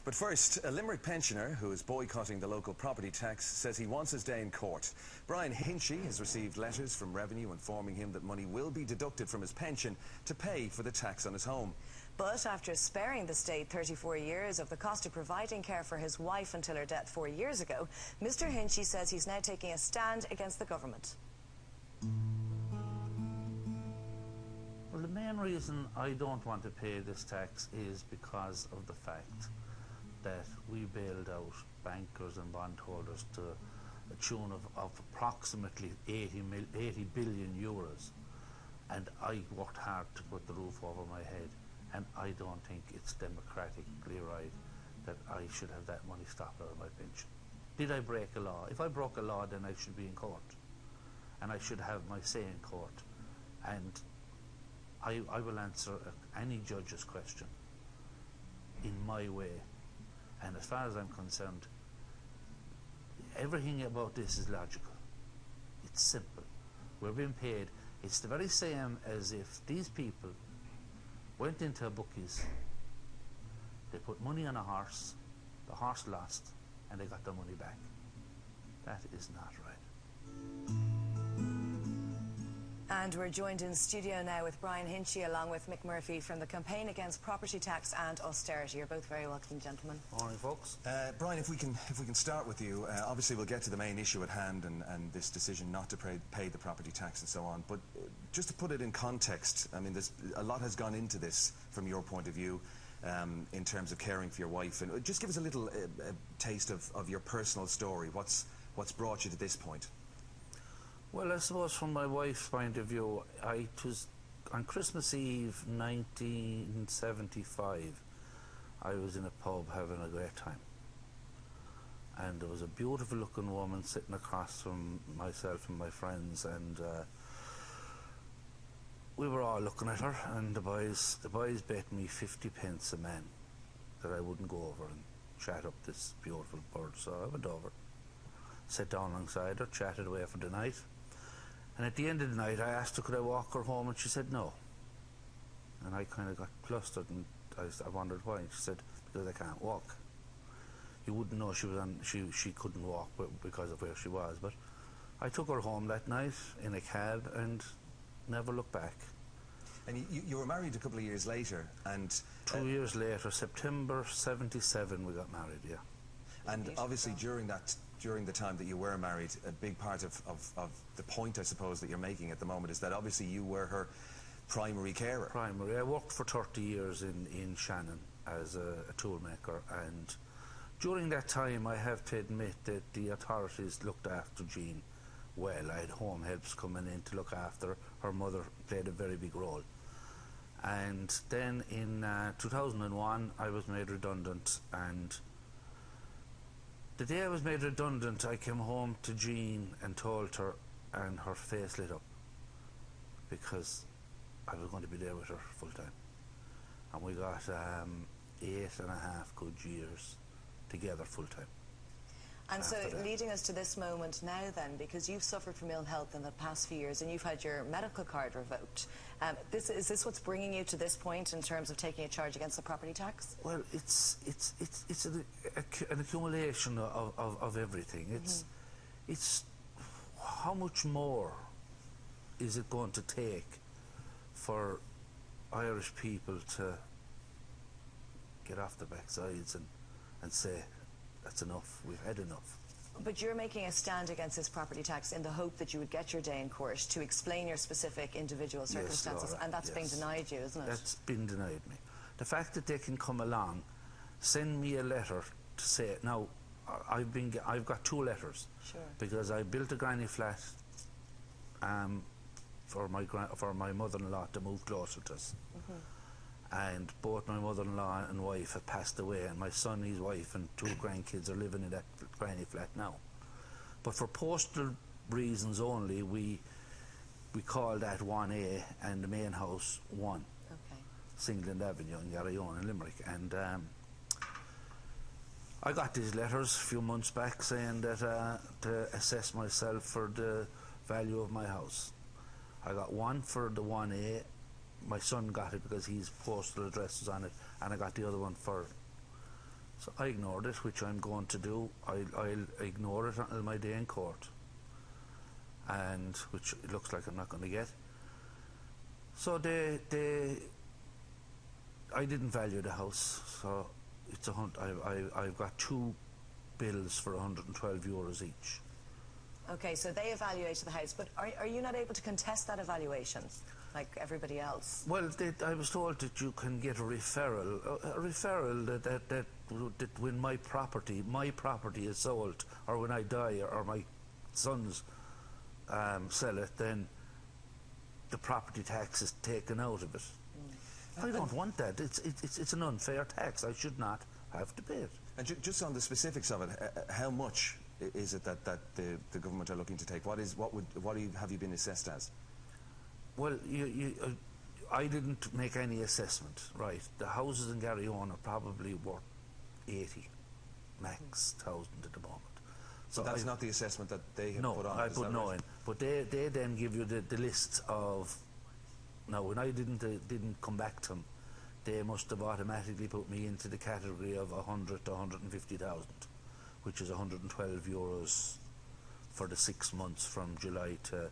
But first, a Limerick pensioner who is boycotting the local property tax says he wants his day in court. Brian Hinchy has received letters from Revenue informing him that money will be deducted from his pension to pay for the tax on his home. But after sparing the state 34 years of the cost of providing care for his wife until her death 4 years ago, Mr Hinchy says he's now taking a stand against the government. Well, the main reason I don't want to pay this tax is because of the fact that we bailed out bankers and bondholders to a tune of approximately 80 billion euros, and I worked hard to put the roof over my head, and I don't think it's democratically right that I should have that money stopped out of my pension. Did I break a law? If I broke a law, then I should be in court, and I should have my say in court, and I will answer any judge's question in my way. And as far as I'm concerned, everything about this is logical. It's simple. We're being paid. It's the very same as if these people went into a bookies, they put money on a horse, the horse lost, and they got their money back. That is not right. And we're joined in studio now with Brian Hinchy along with Mick Murphy from the Campaign Against Property Tax and Austerity. You're both very welcome, gentlemen. Morning, folks. Brian, if we can start with you, obviously we'll get to the main issue at hand and this decision not to pay the property tax and so on. But just to put it in context, I mean, a lot has gone into this from your point of view in terms of caring for your wife. And just give us a little taste of your personal story. What's brought you to this point? Well, I suppose from my wife's point of view, it was on Christmas Eve 1975, I was in a pub having a great time. And there was a beautiful looking woman sitting across from myself and my friends, and we were all looking at her, and the boys bet me 50 pence a man that I wouldn't go over and chat up this beautiful bird. So I went over, sat down alongside her, chatted away for the night. And at the end of the night, I asked her, could I walk her home? And she said no. And I kind of got flustered, and I wondered why. And she said, because I can't walk. You wouldn't know she couldn't walk because of where she was. But I took her home that night in a cab and never looked back. And you were married a couple of years later, and 2 years later, September '77, we got married. Yeah. And obviously during the time that you were married, a big part of the point, I suppose, that you're making at the moment is that obviously you were her primary carer. Primary. I worked for 30 years in Shannon as a toolmaker, and during that time I have to admit that the authorities looked after Jean well. I had home helps coming in to look after her. Her mother played a very big role. And then in 2001 I was made redundant, and the day I was made redundant, I came home to Jean and told her, and her face lit up, because I was going to be there with her full time. And we got 8.5 good years together full time. And so leading us to this moment now then, because you've suffered from ill health in the past few years and you've had your medical card revoked, is this what's bringing you to this point in terms of taking a charge against the property tax? Well, it's an accumulation of everything. It's how much more is it going to take for Irish people to get off their backsides and say, that's enough, we've had enough. But you're making a stand against this property tax in the hope that you would get your day in court to explain your specific individual circumstances, Laura, and that's being denied you, isn't it? That's been denied me. The fact that they can come along, send me a letter to say, now, I've got 2 letters. Sure. Because I built a granny flat for my mother-in-law to move closer to us. And both my mother-in-law and wife have passed away, and my son, his wife and 2 grandkids are living in that granny flat now. But for postal reasons only, we call that 1A and the main house 1. Okay. Singland Avenue in Garryowen in Limerick. And I got these letters a few months back saying that to assess myself for the value of my house. I got one for the 1A. My son got it because his postal address was on it, and I got the other one for So I ignored it, which I'm going to do. I'll ignore it until my day in court, and which it looks like I'm not going to get. So I didn't value the house, so it's I've got 2 bills for €112 each. Okay, so they evaluated the house, but are you not able to contest that evaluation like everybody else? Well, I was told that you can get a referral that when my property is sold, or when I die, or my sons sell it, then the property tax is taken out of it. I don't want that. It's an unfair tax. I should not have to pay it. And just on the specifics of it, how much is it that the government are looking to take? What have you been assessed as? Well, I didn't make any assessment. Right, the houses in Garryowen are probably worth 80 max thousand at the moment. So that's not the assessment that they have put on. No, I put no in. But they then give you the list of. Now, when I didn't come back to them, they must have automatically put me into the category of 100 to 150,000, which is €112 for the 6 months from July to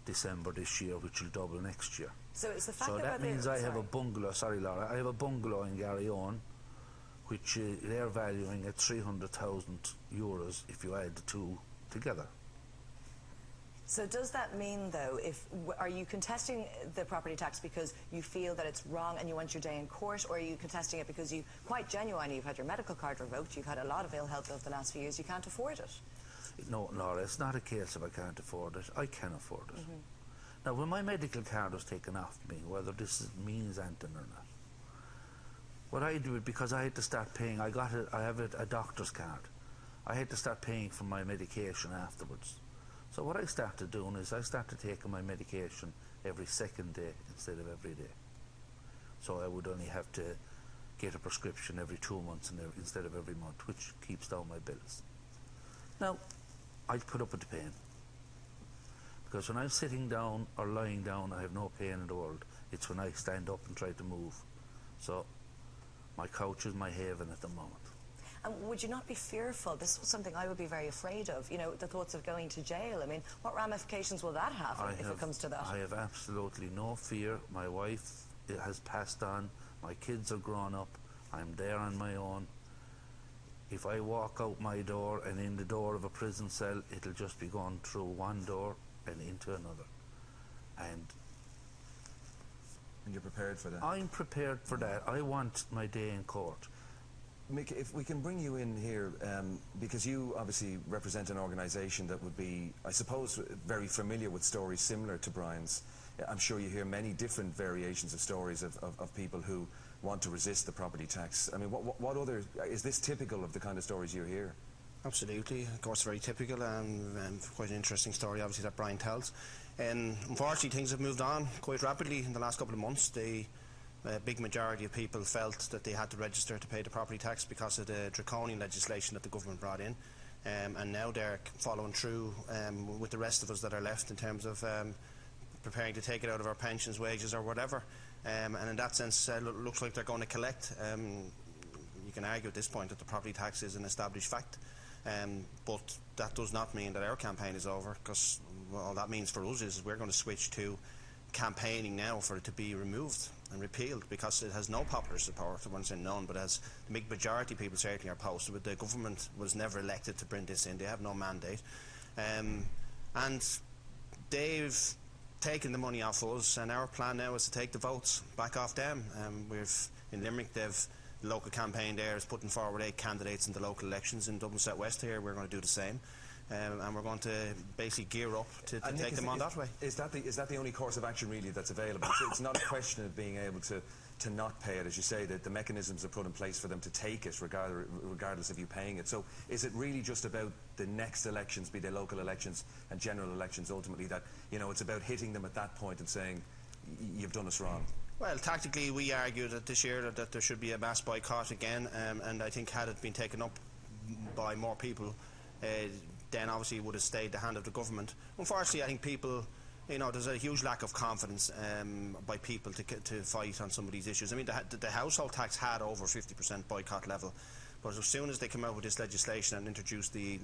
December this year, which will double next year. So it's the fact that means I have a bungalow. Sorry, Laura, I have a bungalow in Garryowen, which they're valuing at €300,000 if you add the 2 together. So does that mean, though, are you contesting the property tax because you feel that it's wrong and you want your day in court, or are you contesting it because you, quite genuinely, you've had your medical card revoked, you've had a lot of ill health over the last few years, you can't afford it? No, Laura, it's not a case of I can't afford it. I can afford it. Now, when my medical card was taken off me, whether this means anything or not, what I do, because I had to start paying, I have a doctor's card. I had to start paying for my medication afterwards. So what I started doing is I started taking my medication every 2nd day instead of every day. So I would only have to get a prescription every 2 months instead of every month, which keeps down my bills. Now, I put up with the pain. Because when I'm sitting down or lying down, I have no pain in the world. It's when I stand up and try to move. So my couch is my haven at the moment. And would you not be fearful? This was something I would be very afraid of, you know, the thoughts of going to jail. I mean, what ramifications will that have if it comes to that? I have absolutely no fear. My wife has passed on. My kids are grown up. I'm there on my own. If I walk out my door and in the door of a prison cell, it'll just be going through one door and into another. And you're prepared for that? I'm prepared for that. I want my day in court. Mick, if we can bring you in here, because you obviously represent an organisation that would be, I suppose, very familiar with stories similar to Brian's. I'm sure you hear many different variations of stories of people who want to resist the property tax. I mean, what other, is this typical of the kind of stories you hear? Absolutely, of course, very typical and quite an interesting story, obviously, that Brian tells. Unfortunately, things have moved on quite rapidly in the last couple of months. A big majority of people felt that they had to register to pay the property tax because of the draconian legislation that the government brought in, and now they're following through with the rest of us that are left in terms of preparing to take it out of our pensions, wages or whatever, and in that sense looks like they're going to collect. You can argue at this point that the property tax is an established fact, but that does not mean that our campaign is over, because all that means for us is we're going to switch to campaigning now for it to be removed and repealed, because it has no popular support. I won't say none, but as the big majority of people certainly are opposed to it. The government was never elected to bring this in. They have no mandate, and they've taken the money off us, and our plan now is to take the votes back off them. In Limerick, the local campaign there is putting forward 8 candidates in the local elections. In Dublin South West here, we're going to do the same. And we're going to basically gear up to take them on that way. Is that the only course of action really that's available? It's not a question of being able to not pay it, as you say, that the mechanisms are put in place for them to take it regardless of you paying it. So is it really just about the next elections, be they local elections and general elections ultimately, that, you know, it's about hitting them at that point and saying, you've done us wrong? Well, tactically we argued that this year that there should be a mass boycott again, and I think had it been taken up by more people, then obviously it would have stayed the hand of the government. Unfortunately, I think people, you know, there's a huge lack of confidence by people to fight on some of these issues. I mean, the household tax had over 50% boycott level, But as soon as they came out with this legislation and introduced the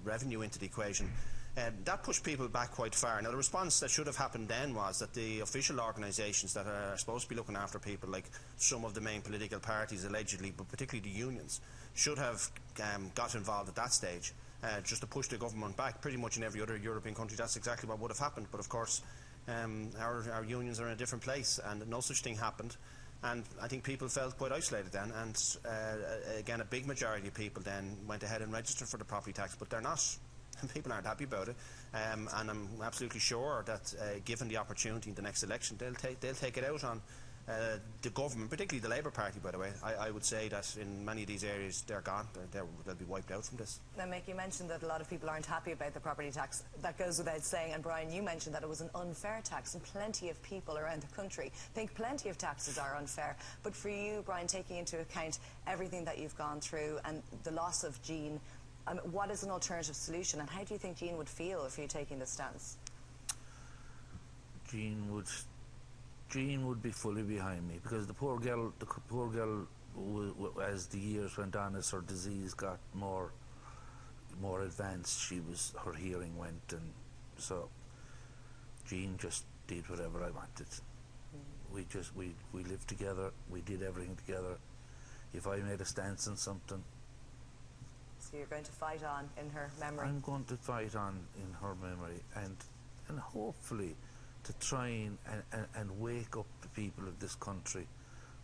revenue into the equation, that pushed people back quite far. Now, the response that should have happened then was that the official organisations that are supposed to be looking after people, like some of the main political parties allegedly, but particularly the unions, should have got involved at that stage, just to push the government back. Pretty much in every other European country, that's exactly what would have happened. But of course, our unions are in a different place, and no such thing happened. And I think people felt quite isolated then, and again, a big majority of people then went ahead and registered for the property tax, but they're not. People aren't happy about it, and I'm absolutely sure that given the opportunity in the next election, they'll take it out on the government, particularly the Labour Party, by the way. I would say that in many of these areas they're gone, they'll be wiped out from this. Now, Mick, you mentioned that a lot of people aren't happy about the property tax. That goes without saying. And Brian, you mentioned that it was an unfair tax, and plenty of people around the country think plenty of taxes are unfair. But for you, Brian, taking into account everything that you've gone through and the loss of Jean, what is an alternative solution, and how do you think Jean would feel if you're taking this stance? Jean would be fully behind me, because the poor girl, as the years went on, as her disease got more advanced, her hearing went, and so Jean just did whatever I wanted. We lived together, we did everything together. If I made a stance on something, so you're going to fight on in her memory? I'm going to fight on in her memory, and hopefully to try and wake up the people of this country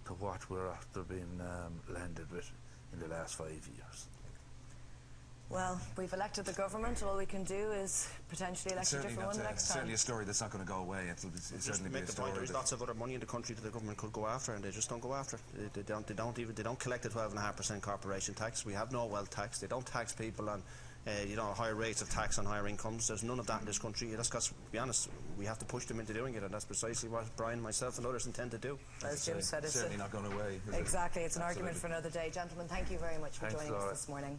to what we're after being landed with in the last 5 years. Well, we've elected the government. All we can do is potentially elect a different one the next time. Certainly a story that's not going to go away. It'll certainly be a story. There's lots of other money in the country that the government could go after, and they just don't go after it. They don't collect the 12.5% corporation tax. We have no wealth tax. They don't tax people on higher rates of tax on higher incomes. There's none of that in this country. That's because, to be honest, we have to push them into doing it, and that's precisely what Brian, myself and others intend to do. As Jim said, it's certainly not going away. Exactly. It's an argument for another day. Gentlemen, thank you very much for joining us this morning.